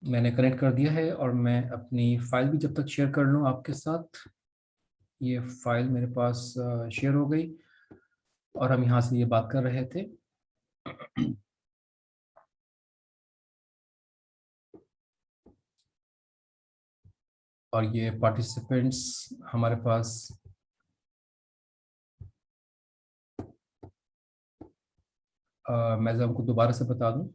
मैंने कनेक्ट कर दिया है और मैं अपनी फाइल भी जब तक शेयर कर लूँ आपके साथ। ये फाइल मेरे पास शेयर हो गई और हम यहाँ से ये बात कर रहे थे। और ये पार्टिसिपेंट्स हमारे पास मैं आपको दोबारा से बता दूं।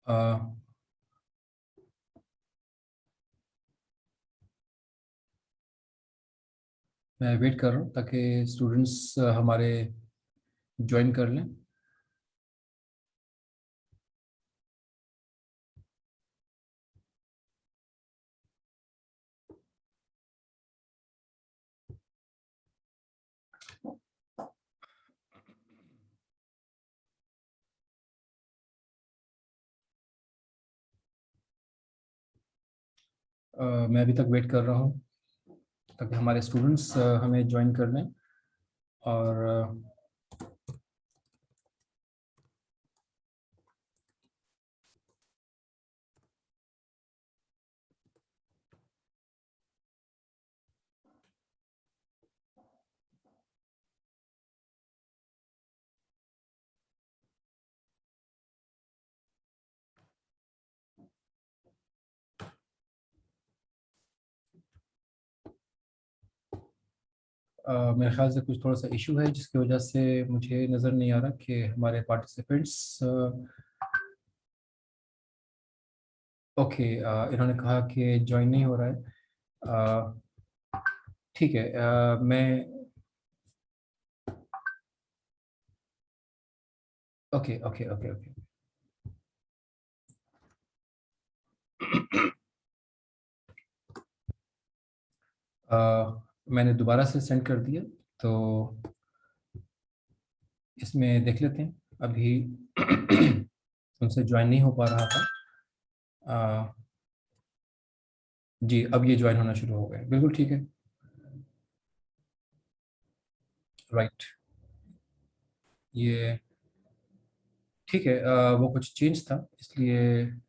अ, मैं वेट कर रहा हूँ ताकि स्टूडेंट्स हमारे ज्वाइन कर लें। मैं अभी तक वेट कर रहा हूँ ताकि हमारे स्टूडेंट्स हमें ज्वाइन कर लें। और मेरे ख्याल से कुछ थोड़ा सा इशू है जिसकी वजह से मुझे नज़र नहीं आ रहा कि हमारे पार्टिसिपेंट्स। ओके, इन्होंने कहा कि ज्वाइन नहीं हो रहा है। ठीक है, मैं ओके ओके ओके ओके। मैंने दोबारा से सेंड कर दिया, तो इसमें देख लेते हैं। अभी उनसे ज्वाइन नहीं हो पा रहा था। अ, जी, अब ये ज्वाइन होना शुरू हो गए, बिल्कुल ठीक है। राइट, ये ठीक है। वो कुछ चेंज था इसलिए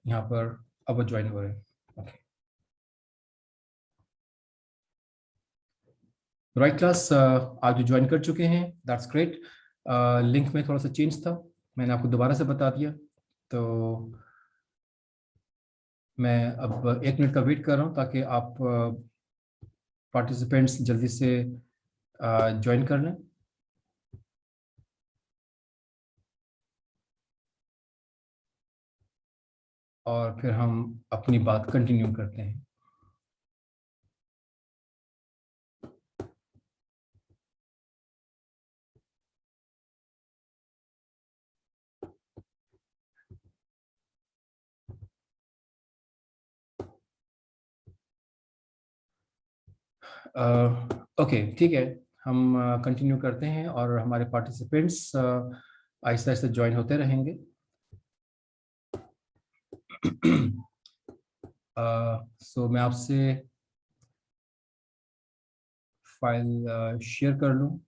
यहाँ पर अब वो ज्वाइन हो रहे हैं। ओके, राइट क्लास, आप जो ज्वाइन कर चुके हैं दैट्स ग्रेट। लिंक में थोड़ा सा चेंज था, मैंने आपको दोबारा से बता दिया। तो मैं अब 1 मिनट का वेट कर रहा हूँ ताकि आप पार्टिसिपेंट्स जल्दी से ज्वाइन कर लें। और फिर हम अपनी बात कंटिन्यू करते हैं। ओके, ठीक है, हम कंटिन्यू करते हैं और हमारे पार्टिसिपेंट्स आहिस्ता आहिस्ता ज्वाइन होते रहेंगे। सो मैं आपसे फाइल शेयर कर लूँ।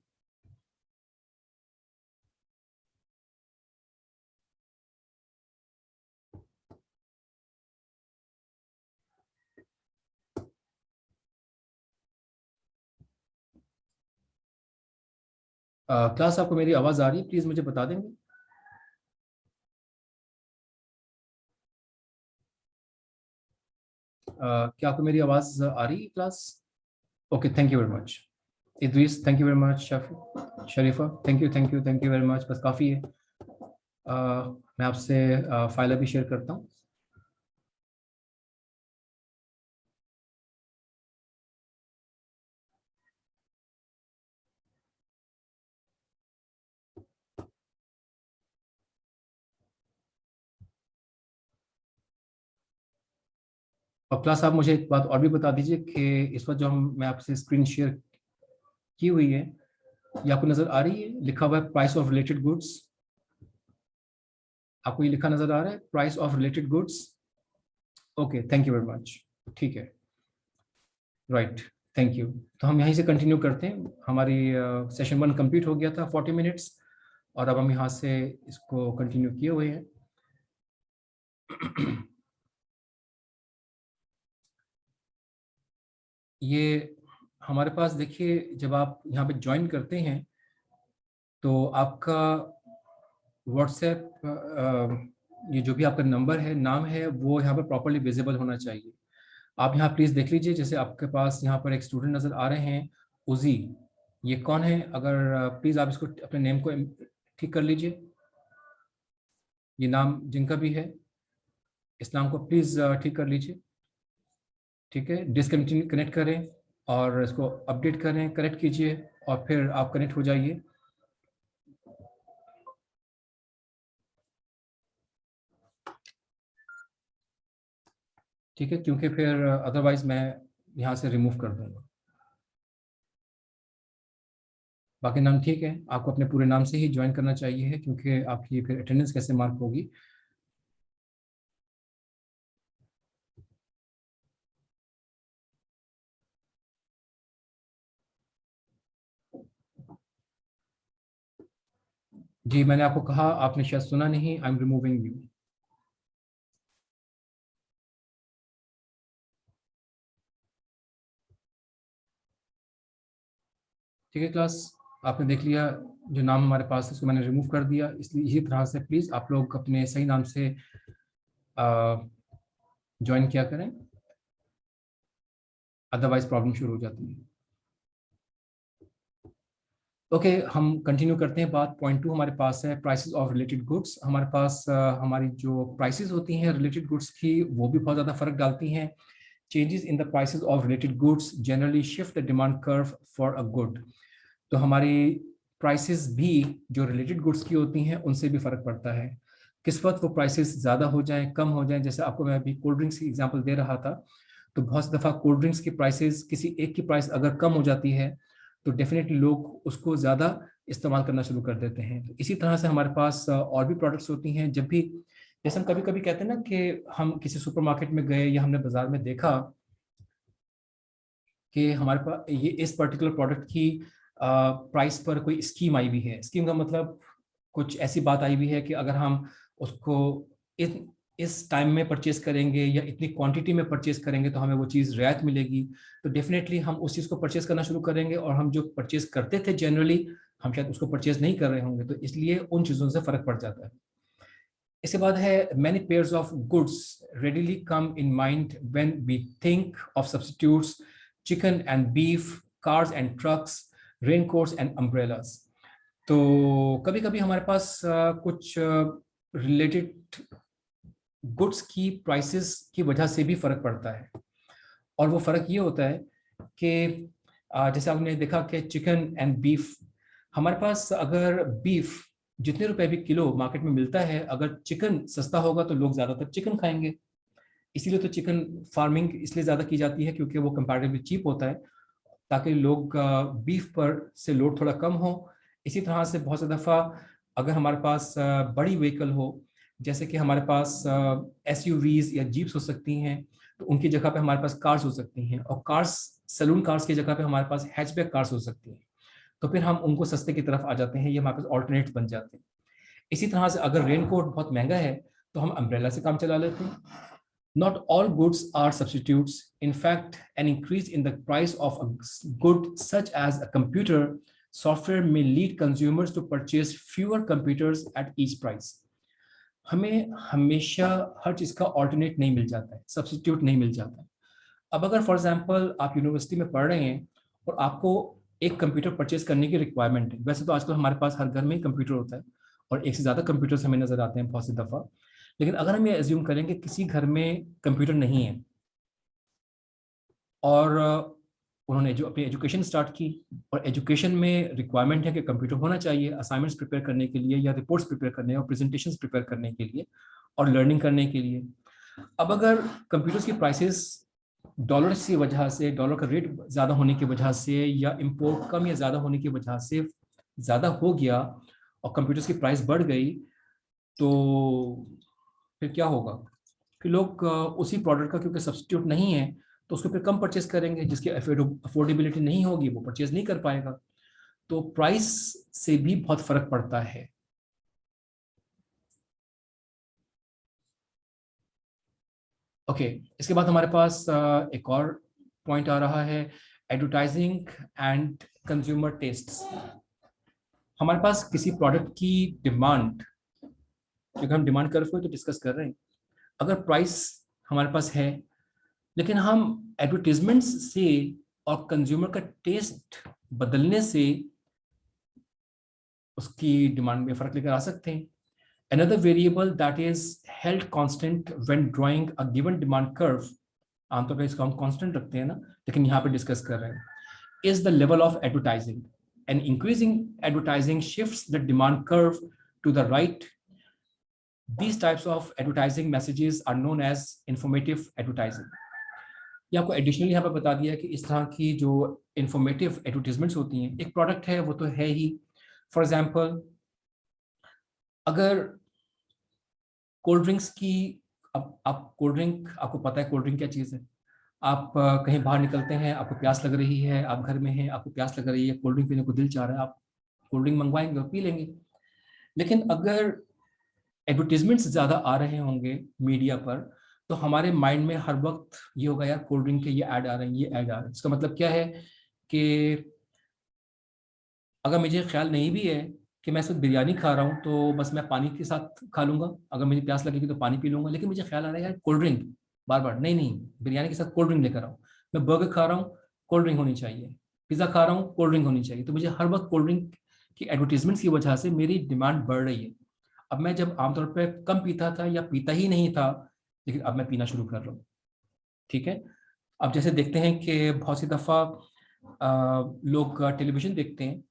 क्लास, आपको मेरी आवाज़ आ रही है? प्लीज़ मुझे बता देंगे। क्या आपको मेरी आवाज़ आ रही है class? Okay, thank you very much. Idris, thank you very much. शरीफा, थैंक यू वेरी मच, बस काफ़ी है। मैं आपसे फाइल अभी शेयर करता हूँ। और प्लस आप मुझे एक बात और भी बता दीजिए कि इस वक्त जो मैं आपसे स्क्रीन शेयर की हुई है, ये आपको नज़र आ रही है? लिखा हुआ है प्राइस ऑफ रिलेटेड गुड्स। आपको ये लिखा नज़र आ रहा है, price of related goods? Okay, thank you very much. ठीक है, राइट, थैंक यू। तो हम यहीं से कंटिन्यू करते हैं। हमारी सेशन 1 कंप्लीट हो गया था 40 मिनट्स, और अब हम यहाँ से इसको कंटिन्यू किए हुए हैं। ये हमारे पास देखिए, जब आप यहाँ पे ज्वाइन करते हैं तो आपका व्हाट्सएप, ये जो भी आपका नंबर है, नाम है, वो यहाँ पर प्रॉपरली विजिबल होना चाहिए। आप यहाँ प्लीज देख लीजिए, जैसे आपके पास यहाँ पर एक स्टूडेंट नजर आ रहे हैं, उजी। ये कौन है? अगर प्लीज आप इसको अपने नेम को ठीक कर लीजिए। ये नाम जिनका भी है, इस नाम को प्लीज ठीक कर लीजिए। ठीक है, डिसकनेक्ट कनेक्ट करें और इसको अपडेट करें, कनेक्ट कीजिए और फिर आप कनेक्ट हो जाइए। ठीक है, क्योंकि फिर अदरवाइज मैं यहाँ से रिमूव कर दूंगा। बाकी नाम ठीक है, आपको अपने पूरे नाम से ही ज्वाइन करना चाहिए है, क्योंकि आपकी फिर अटेंडेंस कैसे मार्क होगी। जी, मैंने आपको कहा, आपने शायद सुना नहीं, आई एम रिमूविंग यू। ठीक है क्लास, आपने देख लिया, जो नाम हमारे पास है उसको मैंने रिमूव कर दिया। इसलिए इसी तरह से प्लीज आप लोग अपने सही नाम से ज्वाइन किया करें, अदरवाइज प्रॉब्लम शुरू हो जाती है। ओके, हम कंटिन्यू करते हैं बात। पॉइंट 2 हमारे पास है प्राइसेस ऑफ रिलेटेड गुड्स। हमारे पास हमारी जो प्राइसेस होती हैं रिलेटेड गुड्स की, वो भी बहुत ज़्यादा फर्क डालती हैं। Changes in the prices of related goods generally shift the demand curve for a good. तो हमारी प्राइसेस भी जो रिलेटेड गुड्स की होती हैं उनसे भी फर्क पड़ता है। किस वक्त वो प्राइसेस ज़्यादा हो जाएं, कम हो जाएं। जैसे आपको मैं अभी कोल्ड ड्रिंक्स की एग्जांपल दे रहा था, तो बहुत सी दफ़ा कोल्ड ड्रिंक्स की प्राइसेस, किसी एक की प्राइस अगर कम हो जाती है तो डेफिनेटली लोग उसको ज़्यादा इस्तेमाल करना शुरू कर देते हैं। तो इसी तरह से हमारे पास और भी प्रोडक्ट्स होती हैं। जब भी, जैसे हम कभी कभी कहते हैं ना कि हम किसी सुपरमार्केट में गए या हमने बाजार में देखा कि हमारे पास ये इस पर्टिकुलर प्रोडक्ट की प्राइस पर कोई स्कीम आई हुई है। स्कीम का मतलब कुछ ऐसी बात आई हुई है कि अगर हम उसको इस इस टाइम में परचेज करेंगे या इतनी क्वांटिटी में परचेज करेंगे तो हमें वो चीज़ रियायत मिलेगी। तो डेफिनेटली हम उस चीज़ को परचेज करना शुरू करेंगे, और हम जो परचेज करते थे जनरली, हम शायद उसको परचेज नहीं कर रहे होंगे। तो इसलिए उन चीज़ों से फर्क पड़ जाता है। इसके बाद है many pairs of goods readily come in mind when we think of substitutes, chicken and beef, cars and trucks, raincoats and umbrellas. तो कभी कभी हमारे पास कुछ रिलेटेड गुड्स की प्राइसेस की वजह से भी फर्क पड़ता है। और वो फर्क ये होता है कि जैसे आपने देखा कि चिकन एंड बीफ, हमारे पास अगर बीफ जितने रुपए भी किलो मार्केट में मिलता है, अगर चिकन सस्ता होगा तो लोग ज़्यादातर चिकन खाएंगे। इसीलिए तो चिकन फार्मिंग इसलिए ज़्यादा की जाती है क्योंकि वो कंपैरेटिवली चीप होता है, ताकि लोग बीफ पर से लोड थोड़ा कम हो। इसी तरह से बहुत सी दफ़ा अगर हमारे पास बड़ी व्हीकल हो, जैसे कि हमारे पास एसयूवीज या जीप्स हो सकती हैं, तो उनकी जगह पे हमारे पास कार्स हो सकती हैं, और कार्स, सैलून कार्स की जगह पे हमारे पास हैचबैक कार्स हो सकती हैं। तो फिर हम उनको सस्ते की तरफ आ जाते हैं, ये हमारे पास ऑल्टरनेट बन जाते हैं। इसी तरह से अगर रेनकोट बहुत महंगा है तो हम अम्ब्रेला से काम चला लेते हैं। Not all goods are substitutes. In fact, an increase in the price of a good such as a computer software may lead consumers to purchase fewer computers at each price. हमें हमेशा हर चीज़ का alternate नहीं मिल जाता है, substitute नहीं मिल जाता है। अब अगर फॉर एग्जांपल आप यूनिवर्सिटी में पढ़ रहे हैं और आपको एक कंप्यूटर परचेज करने की रिक्वायरमेंट है, वैसे तो आजकल हमारे पास हर घर में ही कंप्यूटर होता है और एक से ज़्यादा कंप्यूटर्स हमें नज़र आते हैं बहुत सी दफ़ा। लेकिन अगर हम ये एज्यूम करें कि किसी घर में कंप्यूटर नहीं है और उन्होंने जो अपनी एजुकेशन स्टार्ट की, और एजुकेशन में रिक्वायरमेंट है कि कंप्यूटर होना चाहिए असाइनमेंट्स प्रिपेयर करने के लिए या रिपोर्ट्स प्रिपेयर करने और प्रेजेंटेशंस प्रिपेयर करने के लिए और लर्निंग करने के लिए। अब अगर कंप्यूटर्स की प्राइसेस डॉलर की वजह से, डॉलर का रेट ज़्यादा होने की वजह से या इम्पोर्ट कम या ज़्यादा होने की वजह से ज़्यादा हो गया और कंप्यूटर्स की प्राइस बढ़ गई, तो फिर क्या होगा? कि लोग उसी प्रोडक्ट का क्योंकि सब्स्टिट्यूट नहीं है तो उसको फिर कम परचेज करेंगे, जिसकी अफोर्डेबिलिटी नहीं होगी वो परचेज नहीं कर पाएगा। तो प्राइस से भी बहुत फर्क पड़ता है। ओके, इसके बाद हमारे पास एक और पॉइंट आ रहा है, एडवर्टाइजिंग एंड कंज्यूमर टेस्ट्स। हमारे पास किसी प्रोडक्ट की डिमांड, क्योंकि हम डिमांड कर रहे तो डिस्कस कर रहे हैं, अगर प्राइस हमारे पास है लेकिन हम एडवर्टीजमेंट्स से और कंज्यूमर का टेस्ट बदलने से उसकी डिमांड में फर्क लेकर आ सकते हैं। Another variable that is held constant when drawing a given demand curve, आमतौर पर इसको हम कांस्टेंट रखते हैं ना, लेकिन यहाँ पे डिस्कस कर रहे हैं, is the level of advertising. And increasing advertising shifts the demand curve to the right. These types of advertising messages are known as informative advertising. ये आपको एडिशनली यहाँ पर बता दिया है कि इस तरह की जो इंफॉर्मेटिव एडवर्टीजमेंट्स होती हैं, एक प्रोडक्ट है वो तो है ही। फॉर एग्जाम्पल, अगर कोल्ड ड्रिंक्स की, अब आप कोल्ड ड्रिंक, आपको पता है कोल्ड ड्रिंक क्या चीज़ है, आप कहीं बाहर निकलते हैं, आपको प्यास लग रही है, आप घर में हैं, आपको प्यास लग रही है, कोल्ड ड्रिंक पीने को दिल चाह रहा है, आप कोल्ड ड्रिंक मंगवाएंगे और पी लेंगे। लेकिन अगर एडवर्टीजमेंट्स ज़्यादा आ रहे होंगे मीडिया पर, तो हमारे माइंड में हर वक्त ये होगा, यार कोल्ड ड्रिंक के ये ऐड आ रहे हैं, ये ऐड आ रहे हैं। इसका मतलब क्या है कि अगर मुझे ख्याल नहीं भी है कि मैं सिर्फ बिरयानी खा रहा हूँ तो बस मैं पानी के साथ खा लूंगा, अगर मुझे प्यास लगेगी तो पानी पी लूंगा, लेकिन मुझे ख्याल आ रहा है यार कोल्ड ड्रिंक, बार बार नहीं नहीं, बिरयानी के साथ कोल्ड ड्रिंक लेकर आऊँ, मैं बर्गर खा रहा हूँ कोल्ड ड्रिंक होनी चाहिए, पिज़्ज़ा खा रहा हूँ कोल्ड ड्रिंक होनी चाहिए। तो मुझे हर वक्त कोल्ड ड्रिंक की एडवर्टीजमेंट्स की वजह से मेरी डिमांड बढ़ रही है। अब मैं जब आमतौर पर कम पीता था या पीता ही नहीं था, लेकिन अब मैं पीना शुरू कर रहा हूँ। ठीक है, अब जैसे देखते हैं कि बहुत सी दफ़ा लोग टेलीविज़न देखते हैं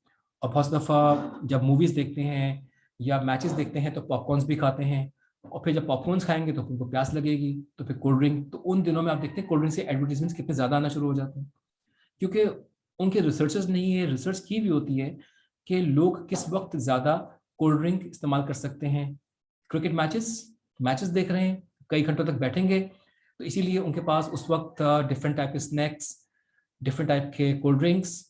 और बहुत सी दफ़ा जब मूवीज़ देखते हैं या मैचेस देखते हैं तो पॉपकॉर्न्स भी खाते हैं, और फिर जब पॉपकॉर्न्स खाएंगे तो उनको प्यास लगेगी, तो फिर कोल्ड ड्रिंक। तो उन दिनों में आप देखते हैं कोल्ड ड्रिंक से एडवर्टीजमेंट्स कितने ज़्यादा आना शुरू हो जाते हैं, क्योंकि उनके रिसर्चर्स ने ये रिसर्च की भी होती है कि लोग किस वक्त ज़्यादा कोल्ड ड्रिंक इस्तेमाल कर सकते हैं। क्रिकेट मैचेस देख रहे हैं, कई घंटों तक बैठेंगे, तो इसीलिए उनके पास उस वक्त डिफरेंट टाइप के स्नैक्स, डिफरेंट टाइप के कोल्ड ड्रिंक्स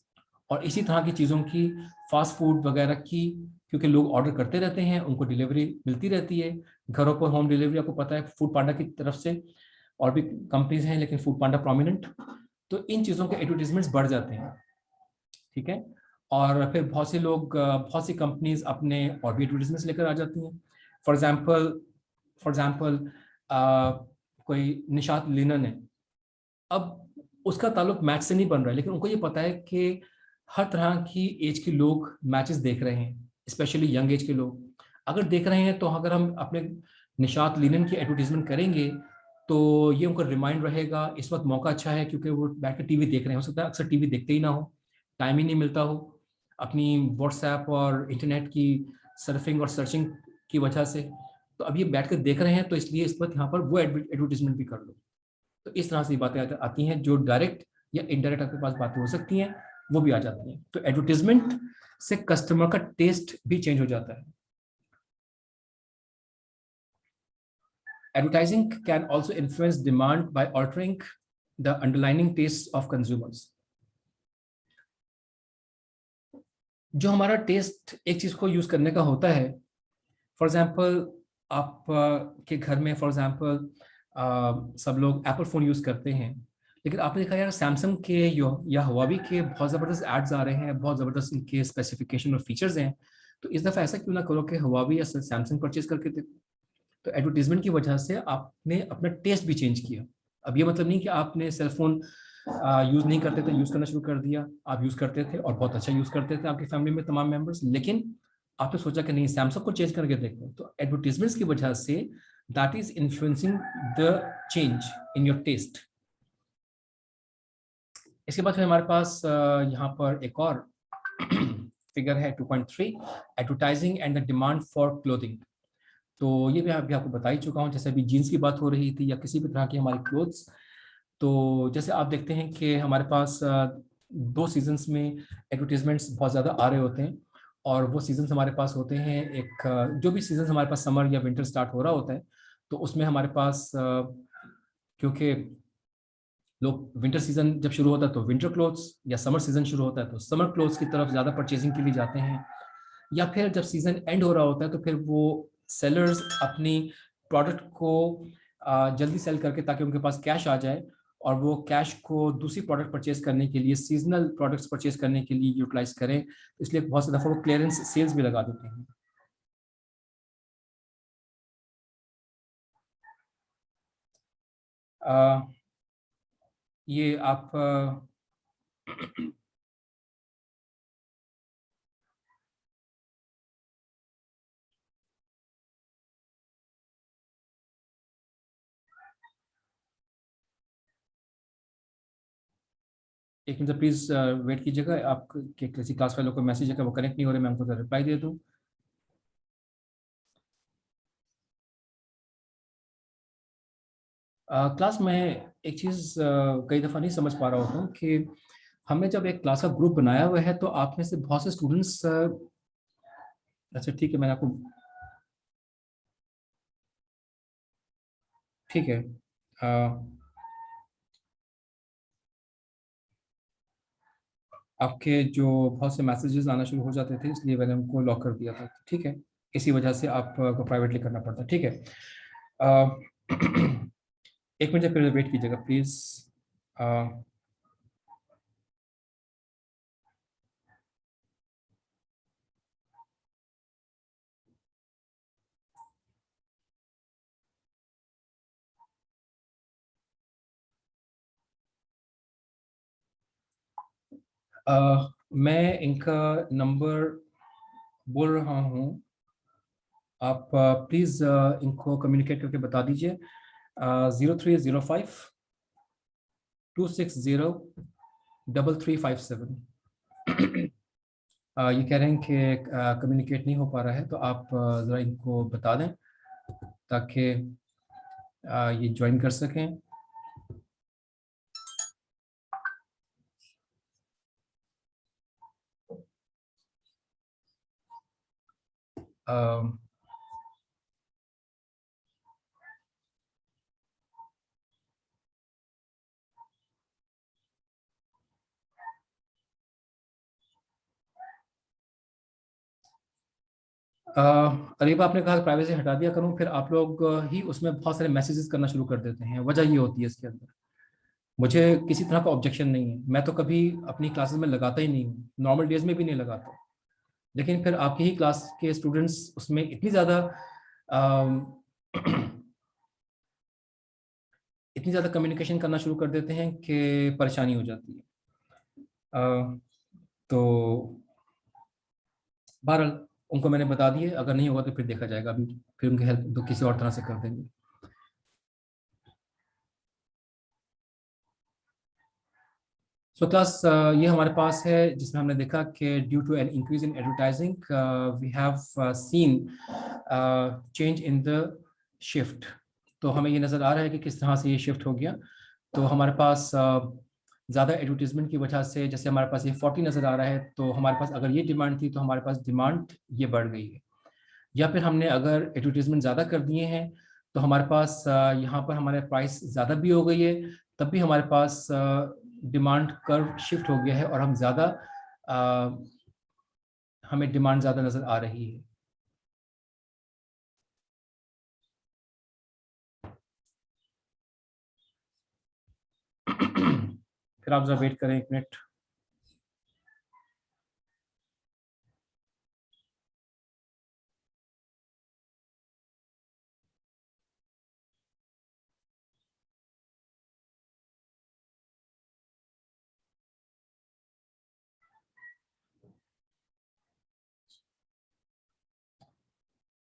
और इसी तरह की चीज़ों की, फास्ट फूड वगैरह की, क्योंकि लोग ऑर्डर करते रहते हैं, उनको डिलीवरी मिलती रहती है घरों पर, होम डिलीवरी आपको पता है फूड पांडा की तरफ से, और भी कंपनीज हैं लेकिन फूड पांडा प्रोमिनेंट। तो इन चीज़ों के एडवर्टीजमेंट्स बढ़ जाते हैं। ठीक है, और फिर बहुत से लोग, बहुत सी कंपनीज अपने और भी एडवर्टीजमेंट्स लेकर आ जाती हैं। फॉर एग्जाम्पल कोई निशात लिनन है, अब उसका ताल्लुक मैच से नहीं बन रहा है, लेकिन उनको ये पता है कि हर तरह की एज के लोग मैचेस देख रहे हैं, स्पेशली यंग एज के लोग अगर देख रहे हैं, तो अगर हम अपने निशात लिनन की एडवर्टीजमेंट करेंगे तो ये उनको रिमाइंड रहेगा, इस वक्त मौका अच्छा है क्योंकि वो बैठ कर टीवी देख रहे हैं, हो सकता है अक्सर टीवी देखते ही ना हो, टाइम ही नहीं मिलता हो अपनी व्हाट्सएप और इंटरनेट की सर्फिंग और सर्चिंग की वजह से, तो अब ये बैठ कर देख रहे हैं, तो इसलिए इस वक्त यहाँ पर वो एडवर्टीजमेंट भी कर लो। तो इस तरह से बातें आती हैं, जो डायरेक्ट या इनडायरेक्ट आपके पास बातें हो सकती हैं, वो भी आ जाती हैं। तो एडवर्टीजमेंट से कस्टमर का टेस्ट भी चेंज हो जाता है। Advertising can also influence demand by altering the underlining taste of consumers. जो हमारा टेस्ट एक चीज को यूज करने का होता है, फॉर एग्जाम्पल आप के घर में फॉर एग्जाम्पल सब लोग एप्पल फ़ोन यूज़ करते हैं, लेकिन आपने देखा यार सैमसंग के या हुआवी के बहुत ज़बरदस्त एड्स आ रहे हैं, बहुत ज़बरदस्त इनके स्पेसिफिकेशन और फीचर्स हैं, तो इस दफ़ा ऐसा क्यों ना करो कि हुआवी या सैमसंग परचेज करके देखो। तो एडवर्टीजमेंट की वजह से आपने अपना टेस्ट भी चेंज किया। अब ये मतलब नहीं कि आपने सेलफोन यूज़ नहीं करते थे, यूज़ करना शुरू कर दिया, आप यूज़ करते थे और बहुत अच्छा यूज़ करते थे, आपकी फैमिली में तमाम मेंबर्स, लेकिन आपने सोचा कि नहीं सैमसंग को चेंज करके देखो। तो एडवर्टीजमेंट्स की वजह से that is influencing the change in your taste. इसके बाद फिर हमारे पास यहाँ पर एक और फिगर है 2.3, advertising and the demand for clothing. तो ये भी अभी आपको बता ही चुका हूँ, जैसे अभी जीन्स की बात हो रही थी या किसी भी तरह की हमारी क्लोथ्स। तो जैसे आप देखते हैं कि हमारे पास दो सीजन्स में एडवर्टीजमेंट्स बहुत ज़्यादा आ रहे होते हैं, और वो सीजन्स हमारे पास होते हैं, एक जो भी सीजन हमारे पास समर या विंटर स्टार्ट हो रहा होता है, तो तो उसमें हमारे पास क्योंकि लोग विंटर सीजन जब शुरू होता है तो विंटर क्लोथ्स, या समर सीजन शुरू होता है तो समर क्लोथ्स की तरफ ज़्यादा परचेजिंग के लिए जाते हैं, या फिर जब सीजन एंड हो रहा होता है तो फिर वो सेलर्स अपनी प्रोडक्ट को जल्दी सेल करके ताकि उनके पास कैश आ जाए और वो कैश को दूसरी प्रोडक्ट परचेज करने के लिए, सीजनल प्रोडक्ट्स परचेज करने के लिए यूटिलाइज करें, इसलिए बहुत सा दफ़ा वो क्लियरेंस सेल्स भी लगा देते हैं। ये आप एक मिनट प्लीज वेट कीजिएगा, आप किसी क्लास वालों को मैसेज है कि वो कनेक्ट नहीं हो रहे, मैं उनको रिप्लाई दे दूँ। क्लास में एक चीज़ कई दफ़ा नहीं समझ पा रहा होता हूँ कि हमने जब एक क्लास का ग्रुप बनाया हुआ है तो आप में से बहुत से स्टूडेंट्स, अच्छा ठीक है, मैंने आपको, ठीक है, आपके जो बहुत से मैसेजेस आना शुरू हो जाते थे इसलिए मैंने उनको लॉक कर दिया था, ठीक है, इसी वजह से आपको प्राइवेटली करना पड़ता, ठीक है। अ, एक मिनट फिर वेट कीजिएगा प्लीज़। मैं इनका नंबर बोल रहा हूँ, आप प्लीज़ इनको कम्युनिकेट करके बता दीजिए। 0305-260-3357। ये कह रहे हैं कि कम्युनिकेट नहीं हो पा रहा है, तो आप ज़रा इनको बता दें ताकि ये ज्वाइन कर सकें। अरीब, आपने कहा प्राइवेसी हटा दिया करूं, फिर आप लोग ही उसमें बहुत सारे मैसेजेस करना शुरू कर देते हैं, वजह ये होती है इसके अंदर। मुझे किसी तरह का ऑब्जेक्शन नहीं है, मैं तो कभी अपनी क्लासेस में लगाता ही नहीं हूँ, नॉर्मल डेज में भी नहीं लगाता, लेकिन फिर आपकी ही क्लास के स्टूडेंट्स उसमें इतनी ज़्यादा इतनी ज़्यादा कम्युनिकेशन करना शुरू कर देते हैं कि परेशानी हो जाती है। तो बहरहाल उनको मैंने बता दिए, अगर नहीं होगा तो फिर देखा जाएगा, अभी फिर उनकी हेल्प तो किसी और तरह से कर देंगे। सो क्लास ये हमारे पास है जिसमें हमने देखा कि due to an increase in advertising we have seen change in the shift. तो हमें ये नज़र आ रहा है कि किस तरह से ये शिफ्ट हो गया। तो हमारे पास ज़्यादा एडवर्टीजमेंट की वजह से, जैसे हमारे पास ये 40 नज़र आ रहा है, तो हमारे पास अगर ये डिमांड थी तो हमारे पास डिमांड ये बढ़ गई है, या फिर हमने अगर एडवर्टीजमेंट ज़्यादा कर दिए हैं तो हमारे पास यहाँ पर हमारे प्राइस ज़्यादा भी हो गई है, तब भी हमारे पास डिमांड कर्व शिफ्ट हो गया है और हम ज़्यादा हमें डिमांड ज़्यादा नज़र आ रही है। फिर आप ज़रा वेट करें 1 मिनट।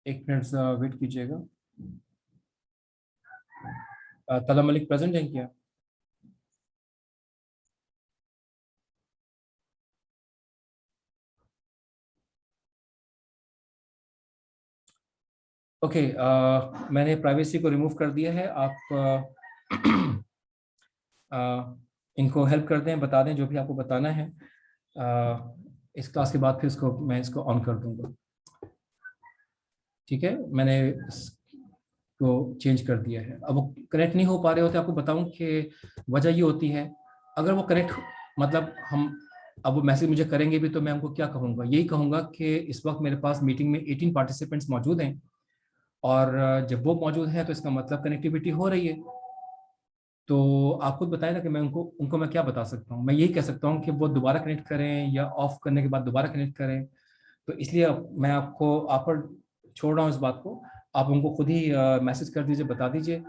एक मिनट वेट कीजिएगा। तला मलिक प्रेजेंट है क्या? ओके, मैंने प्राइवेसी को रिमूव कर दिया है। आप इनको हेल्प कर दें, बता दें जो भी आपको बताना है। इस क्लास के बाद फिर इसको मैं इसको ऑन कर दूंगा, ठीक है। मैंने को चेंज कर दिया है। अब वो कनेक्ट नहीं हो पा रहे होते, आपको बताऊं कि वजह ये होती है, अगर वो कनेक्ट मतलब हम अब वो मैसेज मुझे करेंगे भी तो मैं उनको क्या कहूँगा, यही कहूँगा कि इस वक्त मेरे पास मीटिंग में 18 पार्टिसिपेंट्स मौजूद हैं और जब वो मौजूद हैं तो इसका मतलब कनेक्टिविटी हो रही है। तो आप खुद बताएं ना कि मैं उनको मैं क्या बता सकता हूँ। मैं यही कह सकता हूँ कि वो दोबारा कनेक्ट करें या ऑफ करने के बाद दोबारा कनेक्ट करें। तो इसलिए मैं आपको आप पर छोड़ रहा हूँ इस बात को, आप उनको खुद ही मैसेज कर दीजिए, बता दीजिए,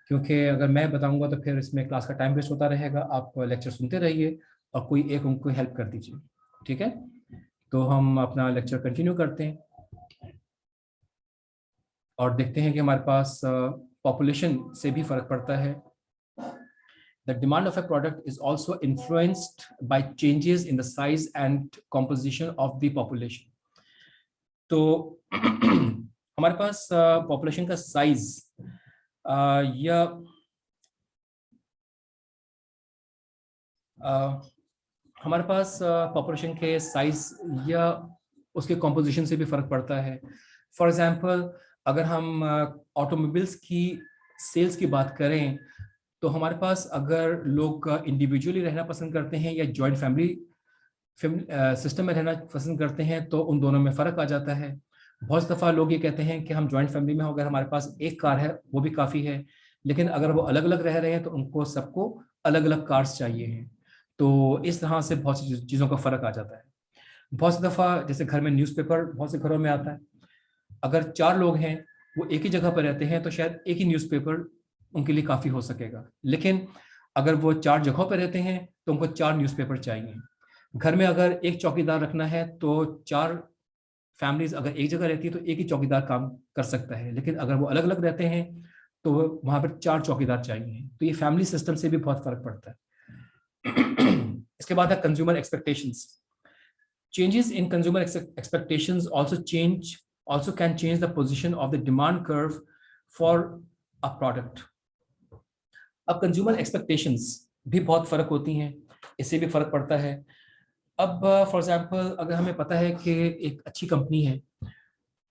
क्योंकि अगर मैं बताऊंगा तो फिर इसमें क्लास का टाइम वेस्ट होता रहेगा। आप लेक्चर सुनते रहिए और कोई एक उनको हेल्प कर दीजिए, ठीक है। तो हम अपना लेक्चर कंटिन्यू करते हैं और देखते हैं कि हमारे पास पॉपुलेशन से भी फर्क पड़ता है। The demand of a product is also influenced by changes in the size and composition of the population. तो हमारे पास पॉपुलेशन का साइज या हमारे पास पॉपुलेशन के साइज या उसके कॉम्पोजिशन से भी फर्क पड़ता है। फॉर एग्जांपल, अगर हम ऑटोमोबाइल्स की सेल्स की बात करें तो हमारे पास अगर लोग इंडिविजुअली रहना पसंद करते हैं या जॉइंट फैमिली सिस्टम में रहना पसंद करते हैं तो उन दोनों में फ़र्क आ जाता है। बहुत दफ़ा लोग ये कहते हैं कि हम जॉइंट फैमिली में हो, अगर हमारे पास एक कार है वो भी काफ़ी है, लेकिन अगर वो अलग अलग रह रहे हैं तो उनको सबको अलग अलग कार्स चाहिए हैं। तो इस तरह से बहुत सी चीज़ों का फ़र्क आ जाता है। बहुत सी दफ़ा जैसे घर में न्यूज़पेपर बहुत से घरों में आता है, अगर 4 लोग हैं वो एक ही जगह पर रहते हैं तो शायद एक ही न्यूज़पेपर उनके लिए काफ़ी हो सकेगा, लेकिन अगर वो 4 जगहों पर रहते हैं तो उनको 4 न्यूज़पेपर चाहिए। घर में अगर एक चौकीदार रखना है तो 4 फैमिलीज अगर एक जगह रहती है तो एक ही चौकीदार काम कर सकता है, लेकिन अगर वो अलग अलग रहते हैं तो वहां पर 4 चौकीदार चाहिए। तो ये फैमिली सिस्टम से भी बहुत फर्क पड़ता है। इसके बाद है consumer expectations. Changes in consumer expectations also can change the position of the demand curve for a product. अब कंज्यूमर एक्सपेक्टेशंस भी बहुत फर्क होती हैं, इससे भी फर्क पड़ता है। अब फॉर एग्जांपल अगर हमें पता है कि एक अच्छी कंपनी है,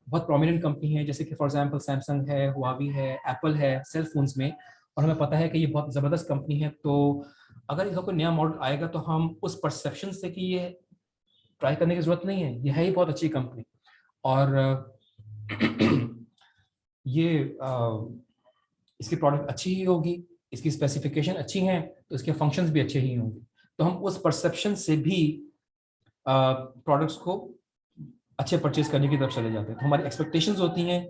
बहुत प्रोमिनेंट कंपनी है, जैसे कि फॉर एग्जांपल सैमसंग है, हुआवी है, एप्पल है सेल फोन्स में, और हमें पता है कि ये बहुत ज़बरदस्त कंपनी है, तो अगर इसका कोई नया मॉडल आएगा तो हम उस परसेप्शन से कि ये ट्राई करने की ज़रूरत नहीं है, ये है ही बहुत अच्छी कंपनी और ये इसकी प्रोडक्ट अच्छी ही होगी, इसकी स्पेसिफिकेशन अच्छी हैं तो इसके फंक्शंस भी अच्छे ही होंगे, तो हम उस परसेप्शन से भी प्रोडक्ट्स को अच्छे परचेज करने की तरफ चले जाते हैं। तो हमारी एक्सपेक्टेशंस होती हैं,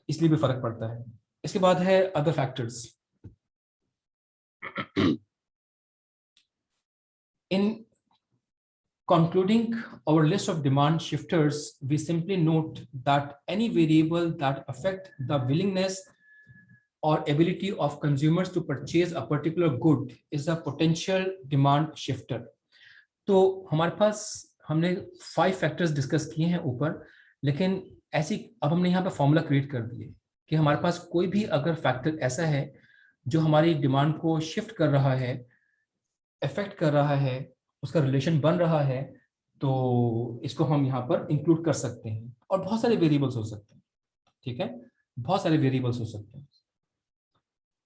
इसलिए भी फर्क पड़ता है। इसके बाद है other factors. In concluding our list of demand shifters, we simply note that any variable that affect the willingness or ability of consumers to purchase a particular good is a potential demand shifter. तो हमारे पास हमने 5 factors discuss किए हैं ऊपर, लेकिन ऐसी अब हमने यहाँ पे फॉर्मूला क्रिएट कर दिए कि हमारे पास कोई भी अगर फैक्टर ऐसा है जो हमारी डिमांड को शिफ्ट कर रहा है, इफेक्ट कर रहा है, उसका रिलेशन बन रहा है, तो इसको हम यहाँ पर इंक्लूड कर सकते हैं। और बहुत सारे वेरिएबल्स हो सकते हैं, ठीक है, बहुत सारे वेरिएबल्स हो सकते हैं।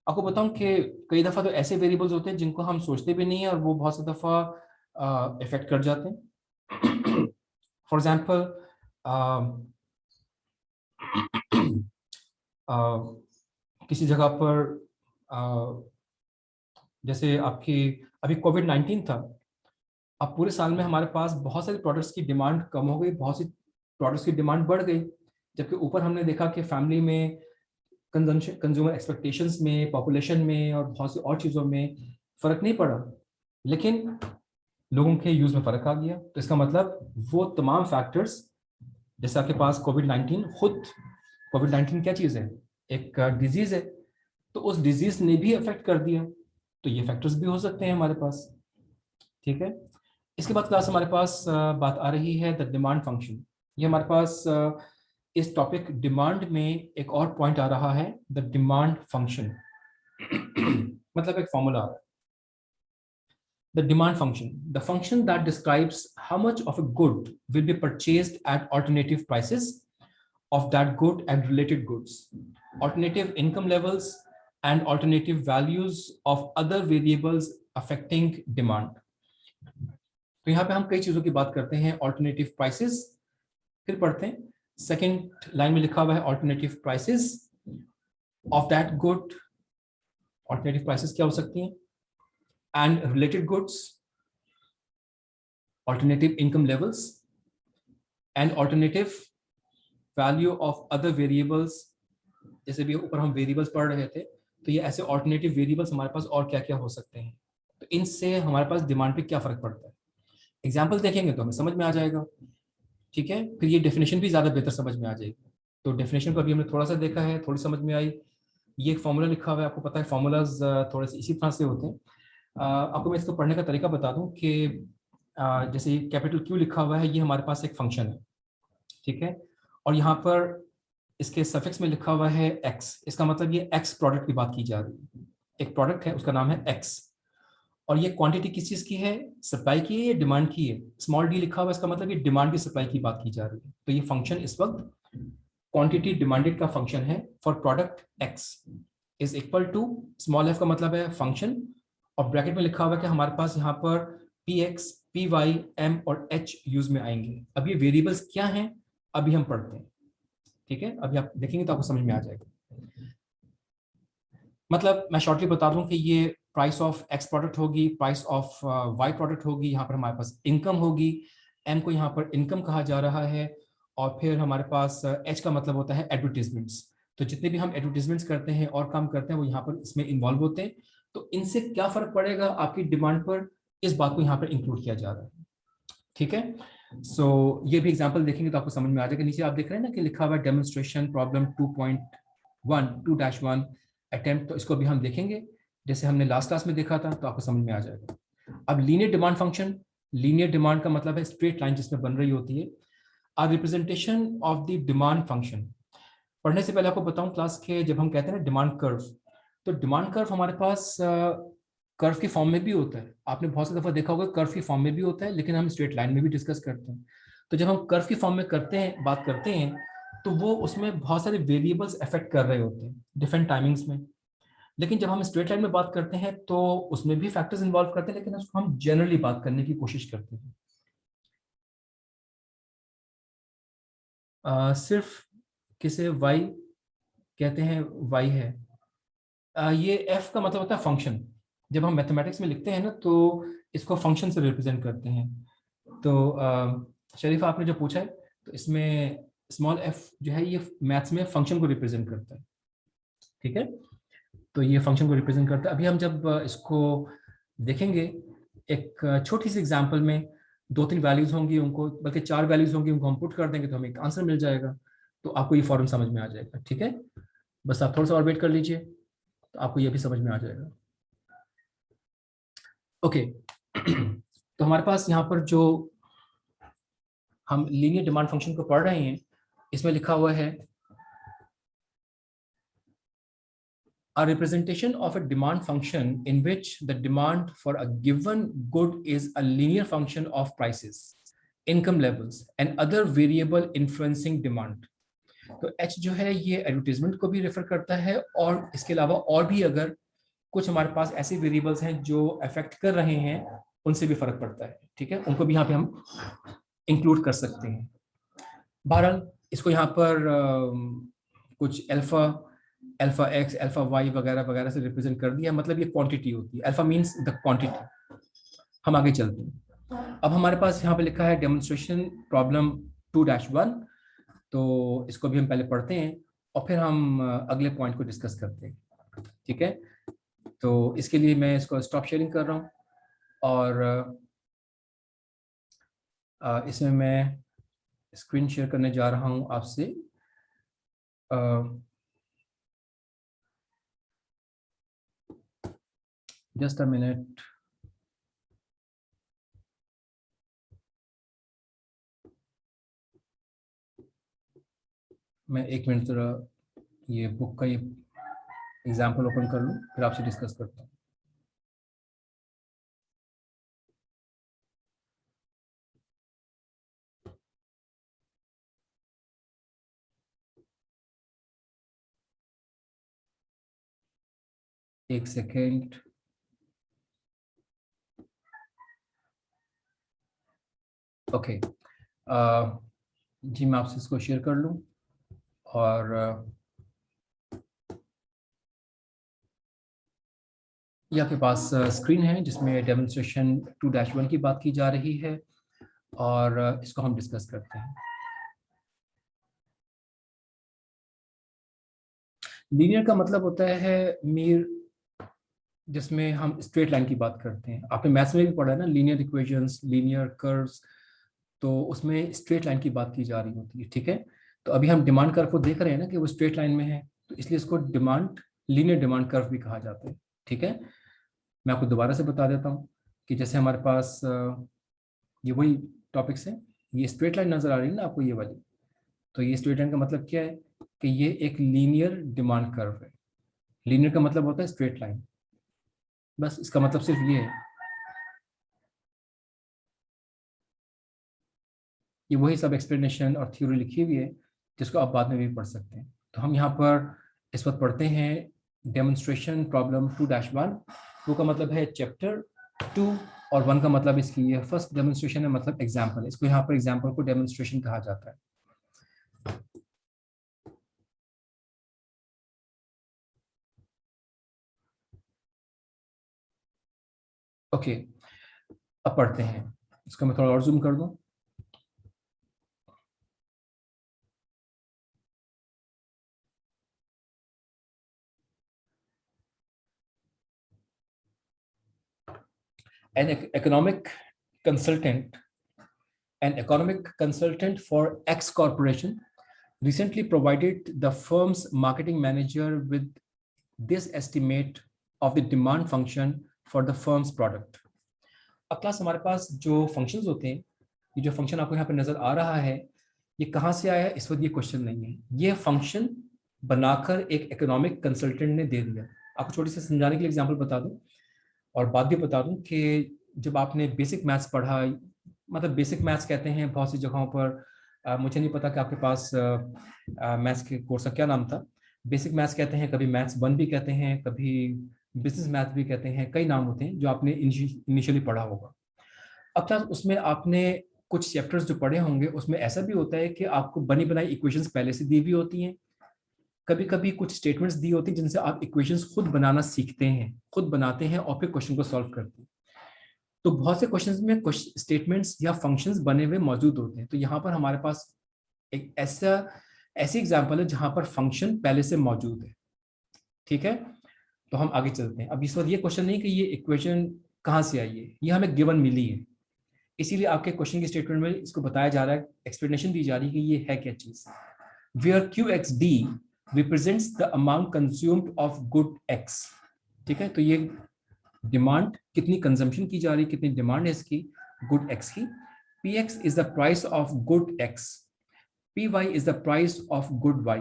आपको बताऊं कि कई दफ़ा तो ऐसे वेरिएबल्स होते हैं जिनको हम सोचते भी नहीं है और वो बहुत सी दफ़ा इफेक्ट कर जाते हैं। फॉर एग्जाम्पल किसी जगह पर जैसे आपकी अभी कोविड-19 था, अब पूरे साल में हमारे पास बहुत सारे प्रोडक्ट्स की डिमांड कम हो गई, बहुत सी प्रोडक्ट्स की डिमांड बढ़ गई, जबकि ऊपर हमने देखा कि फैमिली में कंज्यूमर एक्सपेक्टेशंस में, पॉपुलेशन में और बहुत सी और चीज़ों में फ़र्क नहीं पड़ा, लेकिन लोगों के यूज़ में फ़र्क आ गया। तो इसका मतलब वो तमाम फैक्टर्स, जैसे आपके पास कोविड-19 क्या चीज़ है, एक डिजीज़ है, तो उस डिजीज़ ने भी अफेक्ट कर दिया, तो ये फैक्टर्स भी हो सकते हैं हमारे पास, ठीक है। इसके बाद क्लास हमारे पास बात आ रही है द डिमांड फंक्शन। ये हमारे पास इस टॉपिक डिमांड में एक और पॉइंट आ रहा है, द डिमांड फंक्शन। मतलब एक फॉर्मूला आ रहा है, the demand function, the function that describes how much of a good will be purchased at alternative prices of that good and related goods. alternative income levels and alternative values of other variables affecting demand. तो यहाँ पे हम कई चीजों की बात करते हैं, ऑल्टरनेटिव प्राइसेस, फिर पढ़ते हैं सेकेंड लाइन में लिखा हुआ है alternative prices of that good, alternative prices क्या हो सकती हैं, and related goods, alternative income levels and alternative value of other variables. जैसे भी ऊपर हम वेरिएबल्स पढ़ रहे थे, तो ये ऐसे ऑल्टरनेटिव वेरिएबल्स हमारे पास और क्या क्या हो सकते हैं, तो इनसे हमारे पास डिमांड पे क्या फर्क पड़ता है। एग्जाम्पल देखेंगे तो हमें समझ में आ जाएगा, ठीक है। फिर ये डेफिनेशन भी ज्यादा बेहतर समझ में आ जाएगी। तो डेफिनेशन को अभी हमने थोड़ा सा देखा है, थोड़ी समझ में आई। ये एक फॉर्मूला लिखा हुआ है, आपको पता है फॉर्मूलाज थोड़े से इसी तरह से होते हैं। आपको मैं इसको पढ़ने का तरीका बता दूं कि जैसे कैपिटल क्यू लिखा हुआ है, ये हमारे पास एक फंक्शन है, ठीक है, और यहाँ पर इसके सफिक्स में लिखा हुआ है एक्स, इसका मतलब ये एक्स प्रोडक्ट की बात की जा रही है। एक प्रोडक्ट है, उसका नाम है एक्स, और ये क्वांटिटी किस चीज की है, सप्लाई की है या डिमांड की है। स्मॉल डी लिखा हुआ है, इसका मतलब ये डिमांड की सप्लाई की बात की जा रही है। तो ये फंक्शन इस वक्त क्वांटिटी डिमांडेड का फंक्शन है for product X is equal to, small F का मतलब है फंक्शन, और ब्रैकेट में लिखा हुआ है कि हमारे पास यहाँ पर P X, P Y, M और एच यूज में आएंगे। अब ये वेरिएबल्स क्या हैं अभी हम पढ़ते हैं, ठीक है, अभी आप देखेंगे तो आपको समझ में आ जाएगा। मतलब मैं शॉर्टली बता दूं कि ये प्राइस ऑफ एक्स प्रोडक्ट होगी, प्राइस ऑफ वाई प्रोडक्ट होगी, यहाँ पर हमारे पास इनकम होगी, एम को यहाँ पर इनकम कहा जा रहा है, और फिर हमारे पास एच का मतलब होता है एडवर्टीजमेंट्स। तो जितने भी हम एडवर्टीजमेंट्स करते हैं और काम करते हैं वो यहाँ पर इसमें इन्वॉल्व होते हैं। तो इनसे क्या फर्क पड़ेगा आपकी डिमांड पर, इस बात को यहाँ पर इंक्लूड किया जा रहा है, ठीक है। सो ये भी एग्जांपल देखेंगे तो आपको समझ में आ जाएगा। नीचे आप देख रहे हैं ना कि लिखा हुआ है डेमोन्स्ट्रेशन प्रॉब्लम 2.1 2-1 अटेम्प्ट, तो इसको भी हम देखेंगे जैसे हमने लास्ट क्लास में देखा था, तो आपको समझ में आ जाएगा। अब linear demand function, linear demand का मतलब है स्ट्रेट लाइन जिसमें बन रही होती है। A representation of the demand function, पढ़ने से पहले आपको बताऊं क्लास के, जब हम कहते हैं ना डिमांड कर्व, तो डिमांड कर्व हमारे पास कर्व के फॉर्म में भी होता है। आपने बहुत सी दफा देखा होगा कर्व के फॉर्म में भी होता है, लेकिन हम स्ट्रेट लाइन में भी डिस्कस करते हैं। तो जब हम कर्व की फॉर्म में करते हैं, बात करते हैं, तो वो उसमें बहुत सारे वेरिएबल्स अफेक्ट कर रहे होते हैं डिफरेंट टाइमिंग्स में। लेकिन जब हम स्ट्रेट लाइन में बात करते हैं तो उसमें भी फैक्टर्स इन्वॉल्व करते हैं, लेकिन उसको हम जनरली बात करने की कोशिश करते हैं। सिर्फ किसे वाई कहते हैं, वाई है। ये एफ का मतलब होता है फंक्शन। जब हम मैथमेटिक्स में लिखते हैं ना, तो इसको फंक्शन से रिप्रेजेंट करते हैं। तो शरीफा आपने जो पूछा है, तो इसमें स्मॉल एफ जो है ये मैथ्स में फंक्शन को रिप्रेजेंट करता है, ठीक है। तो ये फंक्शन को रिप्रेजेंट करता है। अभी हम जब इसको देखेंगे एक छोटी सी एग्जांपल में, 2-3 वैल्यूज होंगी, उनको बल्कि 4 वैल्यूज होंगी, उनको हम पुट कर देंगे तो हमें एक आंसर मिल जाएगा। तो आपको ये फौरन समझ में आ जाएगा, ठीक है। बस आप थोड़ा सा और वेट कर लीजिए, तो आपको ये भी समझ में आ जाएगा। ओके तो हमारे पास यहाँ पर जो हम लीनियर डिमांड फंक्शन को पढ़ रहे हैं, इसमें लिखा हुआ है a representation of a demand function in which the demand for a given good is a linear function of prices, income levels and other variable influencing demand। तो H जो है ये एडवर्टीजमेंट को भी रेफर करता है, और इसके अलावा और भी अगर कुछ हमारे पास ऐसे वेरिएबल्स हैं जो अफेक्ट कर रहे हैं, उनसे भी फर्क पड़ता है, ठीक है, उनको भी यहाँ पे हम इंक्लूड कर सकते हैं। बहरहाल इसको यहाँ पर कुछ alpha, alpha X, alpha Y वगैरह वगैरह से रिप्रेजेंट कर दिया, मतलब ये क्वांटिटी होती है, अल्फा मींस द क्वांटिटी। हम आगे चलते हैं। अब हमारे पास यहाँ पे लिखा है डेमोन्स्ट्रेशन प्रॉब्लम 2-1, तो इसको भी हम पहले पढ़ते हैं और फिर हम अगले पॉइंट को डिस्कस करते हैं, ठीक है। तो इसके लिए मैं इसको स्टॉप शेयरिंग कर रहा हूँ, और इसमें मैं स्क्रीन शेयर करने जा रहा हूँ आपसे। जस्ट अ मिनट, मैं 1 मिनट जरा ये बुक का ये एग्जाम्पल ओपन कर लूँ, फिर आपसे डिस्कस करता हूँ। एक सेकेंड। ओके, जी मैं आपसे इसको शेयर कर लूँ और ये आपके पास स्क्रीन है जिसमें डेमोन्स्ट्रेशन 2-1 की बात की जा रही है और इसको हम डिस्कस करते हैं। लीनियर का मतलब होता है मीर, जिसमें हम स्ट्रेट लाइन की बात करते हैं। आपने मैथ्स में भी पढ़ा है ना, लीनियर इक्वेशंस, लीनियर कर्व्स, तो उसमें स्ट्रेट लाइन की बात की जा रही होती है, ठीक है। तो अभी हम डिमांड कर्व को देख रहे हैं ना कि वो स्ट्रेट लाइन में है, तो इसलिए इसको लीनियर डिमांड कर्व भी कहा जाता है, ठीक है। मैं आपको दोबारा से बता देता हूँ कि जैसे हमारे पास ये वही टॉपिक्स है, ये स्ट्रेट लाइन नजर आ रही है ना आपको, ये वाली, तो ये स्ट्रेट लाइन का मतलब क्या है कि ये एक लीनियर डिमांड कर्व है। लीनियर का मतलब होता है स्ट्रेट लाइन, बस इसका मतलब सिर्फ ये है। ये वही सब एक्सप्लेनेशन और थ्योरी लिखी हुई है जिसको आप बाद में भी पढ़ सकते हैं। तो हम यहाँ पर इस वक्त पढ़ते हैं डेमोन्स्ट्रेशन प्रॉब्लम 2-1। 2 का मतलब है चैप्टर 2 और 1 का मतलब इसकी ये फर्स्ट डेमोन्स्ट्रेशन है, मतलब एग्जाम्पल। इसको यहाँ पर एग्जाम्पल को डेमोन्स्ट्रेशन कहा जाता है। ओके, अब पढ़ते हैं। इसको मैं थोड़ा और जूम कर दूं। An economic consultant, an economic consultant for X Corporation recently provided the firm's marketing manager with this estimate of the demand function for the firm's product. अब क्लास हमारे पास जो फंक्शंस होते हैं, ये जो फंक्शन आपको यहाँ पे नजर आ रहा है, ये कहाँ से आया इस वक्त ये क्वेश्चन नहीं है। ये फंक्शन बनाकर एक इकोनॉमिक कंसल्टेंट ने दे दिया। आपको छोटी सी समझाने के लिए एग्जांपल बता दूं और बात भी बता दूं कि जब आपने बेसिक मैथ्स पढ़ा, मतलब बेसिक मैथ्स कहते हैं बहुत सी जगहों पर, मुझे नहीं पता कि आपके पास मैथ्स के कोर्स का क्या नाम था। बेसिक मैथ्स कहते हैं, कभी मैथ्स 1 भी कहते हैं, कभी बिजनेस मैथ भी कहते हैं, कई नाम होते हैं जो आपने इनिशियली पढ़ा होगा। अब क्लास उसमें आपने कुछ चैप्टर्स जो पढ़े होंगे उसमें ऐसा भी होता है कि आपको बनी बनाई इक्वेशंस पहले से दी हुई होती हैं। कभी कभी कुछ स्टेटमेंट्स दी होती हैं जिनसे आप इक्वेशंस खुद बनाना सीखते हैं, खुद बनाते हैं और फिर क्वेश्चन को सॉल्व करते हैं। तो बहुत से क्वेश्चंस में कुछ स्टेटमेंट्स या फंक्शंस बने हुए मौजूद होते हैं। तो यहाँ पर हमारे पास एक ऐसी एग्जांपल है जहां पर फंक्शन पहले से मौजूद है, ठीक है। तो हम आगे चलते हैं। अब इस वक्त ये क्वेश्चन नहीं कि ये इक्वेशन कहाँ से आई है, ये हमें गिवन मिली है, इसीलिए आपके क्वेश्चन की स्टेटमेंट में इसको बताया जा रहा है, एक्सप्लेनेशन दी जा रही है कि ये है क्या चीज। Where QXD represents the amount consumed of good X, ठीक है। तो ये डिमांड, कितनी कंजम्पशन की जा रही है, कितनी डिमांड है इसकी गुड X की। PX is the price of good X, PY is the price of good Y।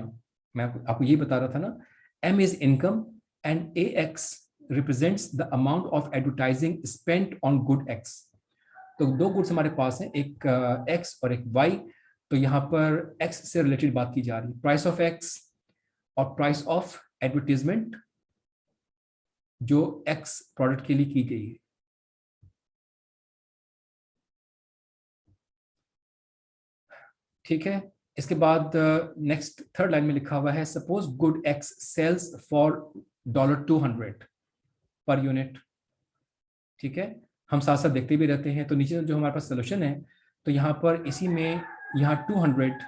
मैं आपको ये बता रहा था ना, M is income and AX represents the amount of advertising spent on good X। तो 2 गुड्स हमारे पास हैं, एक X और एक Y। तो यहाँ पर X से रिलेटेड बात की जा रही है, प्राइस ऑफ X और प्राइस ऑफ एडवर्टीजमेंट जो X प्रोडक्ट के लिए की गई है। ठीक है, इसके बाद नेक्स्ट थर्ड लाइन में लिखा हुआ है, suppose good X sales for $200 per unit, ठीक है। हम साथ साथ देखते भी रहते हैं। तो नीचे जो हमारे पास सोल्यूशन है, तो यहाँ पर इसी में यहाँ 200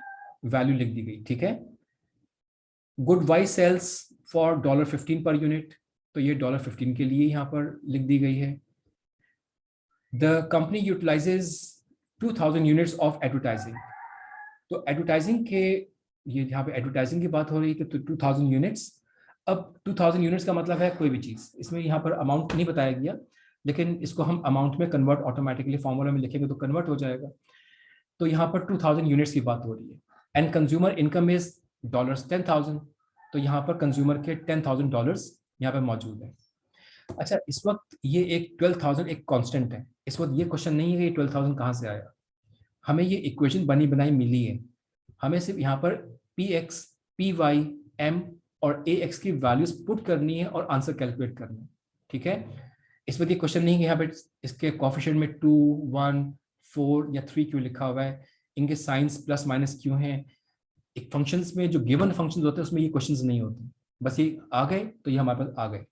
वैल्यू लिख दी गई, ठीक है। Good Y sales for $15 per unit, तो ये $15 के लिए यहाँ पर लिख दी गई है। The company utilises 2000 units of advertising, तो एडवर्टाइजिंग के, ये यहाँ पे एडवर्टाइजिंग की बात हो रही है, तो 2000 यूनिट्स। अब 2000 यूनिट्स का मतलब है कोई भी चीज, इसमें यहाँ पर अमाउंट नहीं बताया गया, लेकिन इसको हम अमाउंट में कन्वर्ट ऑटोमेटिकली फॉर्मूला में लिखेंगे तो कन्वर्ट हो जाएगा। तो यहाँ पर 2000 यूनिट्स की बात हो रही है। एंड कंज्यूमर इनकम इज $10,000, तो यहाँ पर कंज्यूमर के $10,000 यहाँ पर मौजूद है। अच्छा, इस वक्त ये एक 12,000 एक कांस्टेंट है। इस वक्त ये क्वेश्चन नहीं है कि 12,000 कहाँ से आया, हमें ये इक्वेशन बनी बनाई मिली है। हमें सिर्फ यहाँ पर PX, PY, M और ए एक्स की वैल्यूज पुट करनी है और आंसर कैलकुलेट करना है, ठीक है। इसमें ये क्वेश्चन नहीं कि यहाँ पे इसके कोफिशिएंट में 2, 1, 4 या 3 क्यों लिखा हुआ है, इनके साइंस प्लस माइनस क्यों हैं। एक फंक्शंस में जो गिवन फंक्शंस होते हैं उसमें ये क्वेश्चंस नहीं होते, बस ये आ गए तो ये हमारे पास आ गए।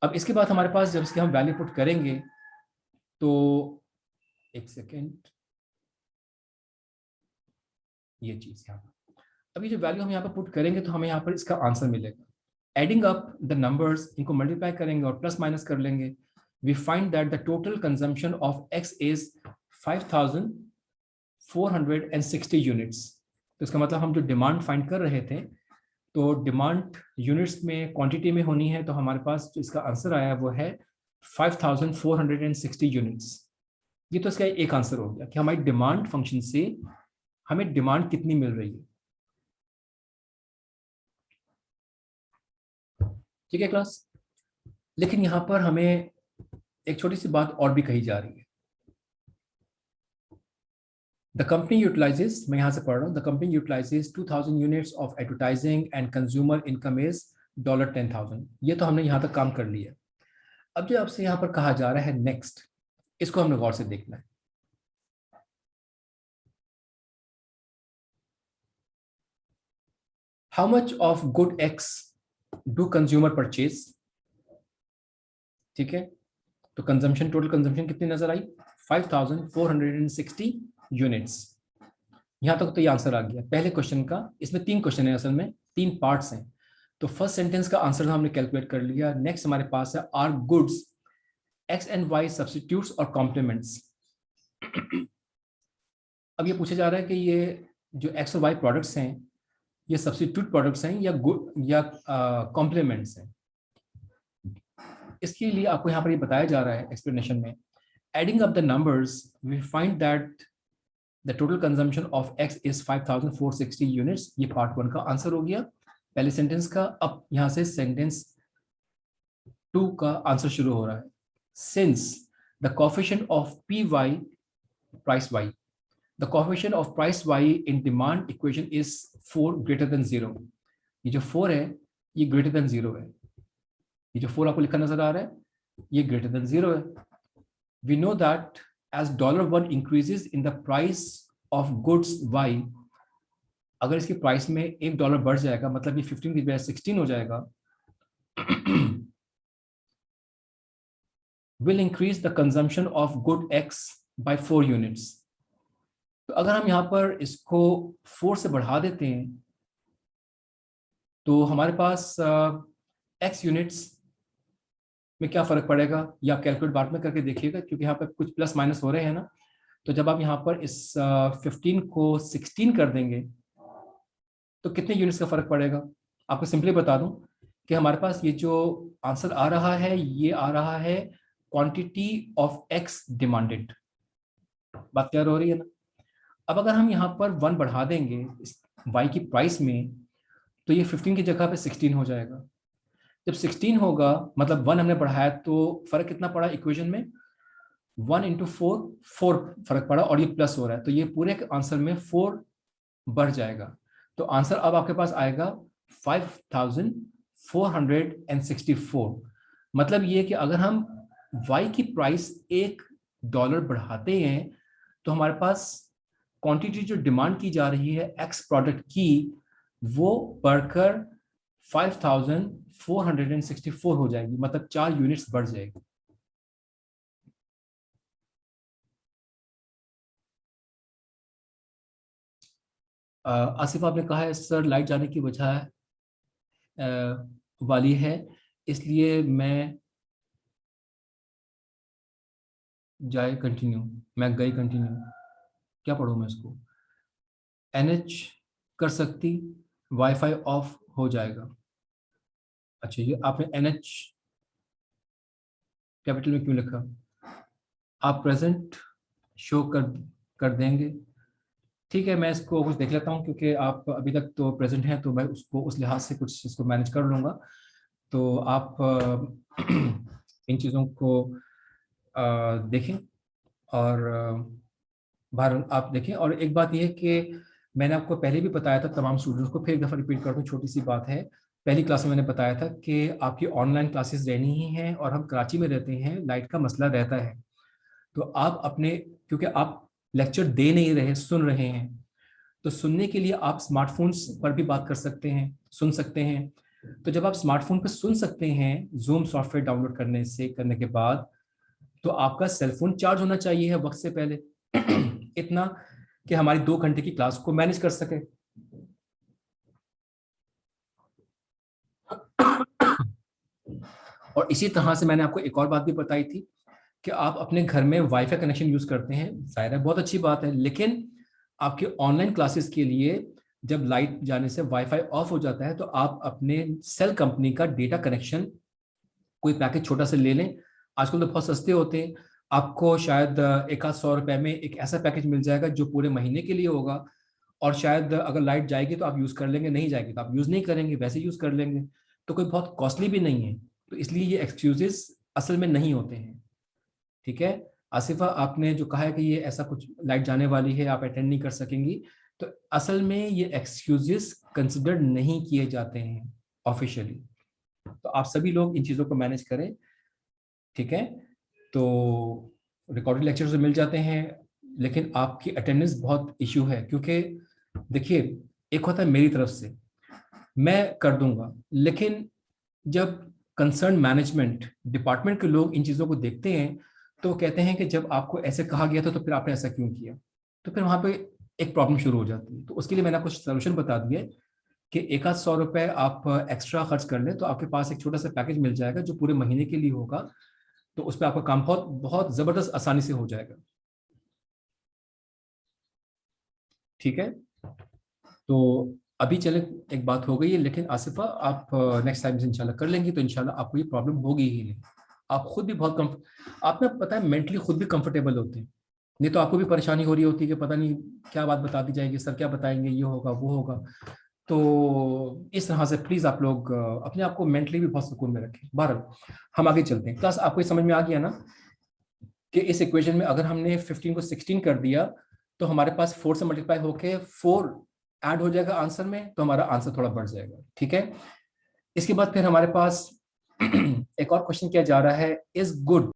अब इसके बाद हमारे पास जब इसके हम वैल्यू पुट करेंगे तो एक सेकेंड, ये चीज यहाँ पर अभी जो वैल्यू हम यहाँ पर पुट करेंगे तो हमें यहाँ पर इसका आंसर मिलेगा। एडिंग अप द नंबर्स, इनको मल्टीप्लाई करेंगे और प्लस माइनस कर लेंगे, we find that the total consumption of X is 5460 units. तो इसका मतलब हम जो डिमांड फाइंड कर रहे थे तो डिमांड यूनिट्स में क्वांटिटी में होनी है, तो हमारे पास जो इसका आंसर आया वो है 5460 यूनिट्स। ये तो इसका एक आंसर हो गया कि हमारी डिमांड फंक्शन से हमें डिमांड कितनी मिल रही है, ठीक है क्लास। लेकिन यहां पर हमें एक छोटी सी बात और भी कही जा रही है। द कंपनी यूटिलाइजेस, मैं यहां से पढ़ रहा हूं, the company utilises 2000 units of advertising and consumer income is $10,000। ये तो हमने यहां तक काम कर लिया। अब जो आपसे यहां पर कहा जा रहा है नेक्स्ट, इसको हमने गौर से देखना है। How much of good x do consumer purchase, ठीक है। तो कंजम्पशन, टोटल कंजम्पशन कितनी नजर आई, 5460 यूनिट्स। यहां तक तो ये आंसर आ गया पहले क्वेश्चन का। इसमें 3 क्वेश्चन है, असल में 3 पार्ट्स हैं। तो फर्स्ट सेंटेंस का आंसर हमने कैलकुलेट कर लिया। नेक्स्ट हमारे पास है our goods X and Y substitutes और कॉम्प्लीमेंट्स। अब ये पूछा जा रहा है कि ये जो एक्स और वाई प्रोडक्ट्स हैं ये सब्स्टिट्यूट प्रोडक्ट्स हैं या गुड या कॉम्प्लीमेंट्स हैं। इसके लिए आपको यहाँ पर ये बताया जा रहा है एक्सप्लेनेशन में, adding up the numbers we find that the total consumption of X is 5460 units. ये पार्ट 1 का आंसर हो गया पहले सेंटेंस का। अब यहाँ से सेंटेंस 2 का आंसर शुरू हो रहा है। Since the coefficient of P Y, price Y, the coefficient of price Y in demand equation is 4 greater than 0। ये जो 4 है ये ग्रेटर देन 0 है। ये जो 4 आपको लिखा नजर आ रहा है ये ग्रेटर देन 0 है। We know that as $1 increases in the price of goods Y, अगर इसकी प्राइस में $1 बढ़ जाएगा मतलब ये 15 की बजाय 16 हो जाएगा, will increase the consumption of good X by 4 units। तो अगर हम यहाँ पर इसको 4 से बढ़ा देते हैं तो हमारे पास X यूनिट्स में क्या फर्क पड़ेगा, ये आप कैलकुलेट बाद में करके देखिएगा क्योंकि यहाँ पर कुछ प्लस माइनस हो रहे हैं ना। तो जब आप यहाँ पर इस 15 को 16 कर देंगे तो कितने यूनिट्स का फर्क पड़ेगा। आपको सिंपली बता दूं कि हमारे पास ये जो आंसर आ रहा है ये आ रहा है क्वांटिटी ऑफ एक्स डिमांडेड। बात क्लियर हो रही है ना। अब अगर हम यहाँ पर 1 बढ़ा देंगे इस वाई की प्राइस में तो ये 15 की जगह पे 16 हो जाएगा। जब 16 होगा मतलब 1 हमने बढ़ाया तो फर्क कितना पड़ा इक्वेशन में, 1 इंटू 4 फर्क पड़ा और ये प्लस हो रहा है तो ये पूरे आंसर में 4 बढ़ जाएगा। तो आंसर अब आपके पास आएगा 5464। मतलब ये कि अगर हम y की प्राइस $1 बढ़ाते हैं तो हमारे पास क्वांटिटी जो डिमांड की जा रही है x प्रोडक्ट की वो बढ़कर 5464 हो जाएगी, मतलब 4 यूनिट्स बढ़ जाएगी। आसिफ आपने कहा है सर लाइट जाने की वजह वाली है इसलिए मैं जाए कंटिन्यू, मैं गई कंटिन्यू, क्या पढ़ूँ मैं इसको, NH कर सकती, वाईफाई ऑफ हो जाएगा। अच्छा ये आपने NH कैपिटल में क्यों लिखा, आप प्रेजेंट शो कर देंगे, ठीक है मैं इसको कुछ देख लेता हूँ क्योंकि आप अभी तक तो प्रेजेंट हैं तो मैं उसको उस लिहाज से कुछ इसको मैनेज कर लूँगा। तो आप इन चीज़ों को देखें और बाहर आप देखें। और एक बात यह है कि मैंने आपको पहले भी बताया था तमाम स्टूडेंट्स को, फिर एक दफ़ा रिपीट कर दूं, छोटी सी बात है। पहली क्लास में मैंने बताया था कि आपकी ऑनलाइन क्लासेस रहनी ही हैं, और हम कराची में रहते हैं, लाइट का मसला रहता है। तो आप अपने, क्योंकि आप लेक्चर दे नहीं रहे, सुन रहे हैं, तो सुनने के लिए आप स्मार्टफोन्स पर भी बात कर सकते हैं, सुन सकते हैं। तो जब आप स्मार्टफोन पर सुन सकते हैं जूम सॉफ्टवेयर डाउनलोड करने के बाद, तो आपका सेलफोन चार्ज होना चाहिए है वक्त से पहले इतना कि हमारी 2 घंटे की क्लास को मैनेज कर सके। और इसी तरह से मैंने आपको एक और बात भी बताई थी कि आप अपने घर में वाईफाई कनेक्शन यूज करते हैं, जाहिर है बहुत अच्छी बात है, लेकिन आपके ऑनलाइन क्लासेस के लिए जब लाइट जाने से वाईफाई ऑफ हो जाता है, तो आप अपने सेल कंपनी का डेटा कनेक्शन कोई पैकेज छोटा सा ले लें। आजकल तो बहुत सस्ते होते हैं, आपको शायद 100-100 रुपए में एक ऐसा पैकेज मिल जाएगा जो पूरे महीने के लिए होगा। और शायद अगर लाइट जाएगी तो आप यूज़ कर लेंगे, नहीं जाएगी तो आप यूज़ नहीं करेंगे, वैसे यूज़ कर लेंगे। तो कोई बहुत कॉस्टली भी नहीं है, तो इसलिए ये एक्सक्यूजेस असल में नहीं होते हैं। ठीक है आसिफा, आपने जो कहा है कि ये ऐसा कुछ लाइट जाने वाली है, आप अटेंड नहीं कर सकेंगी, तो असल में ये एक्सक्यूजेस कंसिडर नहीं किए जाते हैं ऑफिशियली। तो आप सभी लोग इन चीज़ों को मैनेज करें, ठीक है। तो रिकॉर्डेड लेक्चर से मिल जाते हैं, लेकिन आपकी अटेंडेंस बहुत इश्यू है, क्योंकि देखिए, एक होता है मेरी तरफ से मैं कर दूंगा, लेकिन जब कंसर्न मैनेजमेंट डिपार्टमेंट के लोग इन चीज़ों को देखते हैं, तो वो कहते हैं कि जब आपको ऐसे कहा गया था तो फिर आपने ऐसा क्यों किया। तो फिर वहाँ पे एक प्रॉब्लम शुरू हो जाती है। तो उसके लिए मैंने आपको सोल्यूशन बता दिया है कि 100-100 रुपए आप एक्स्ट्रा खर्च कर लें, तो आपके पास एक छोटा सा पैकेज मिल जाएगा जो पूरे महीने के लिए होगा। तो उस पर आपका काम बहुत बहुत जबरदस्त आसानी से हो जाएगा। ठीक है, तो अभी चले, एक बात हो गई है, लेकिन आसिफा आप नेक्स्ट टाइम से इंशाल्लाह कर लेंगी, तो इंशाल्लाह आपको ये प्रॉब्लम होगी ही नहीं। आप खुद भी बहुत कम, आप ना पता है मेंटली खुद भी कंफर्टेबल होते हैं। नहीं तो आपको भी परेशानी हो रही होती है कि पता नहीं क्या बात बता दी जाएगी, सर क्या बताएंगे, ये होगा वो होगा। तो इस तरह से प्लीज आप लोग अपने आप को मेंटली भी बहुत सुकून में रखें। बहरहाल हम आगे चलते हैं। क्लास आपको ये समझ में आ गया ना कि इस इक्वेशन में अगर हमने 15 को 16 कर दिया, तो हमारे पास 4 से मल्टीप्लाई होके 4 ऐड हो जाएगा आंसर में, तो हमारा आंसर थोड़ा बढ़ जाएगा। ठीक है, इसके बाद फिर हमारे पास एक और क्वेश्चन किया जा रहा है, इज गुड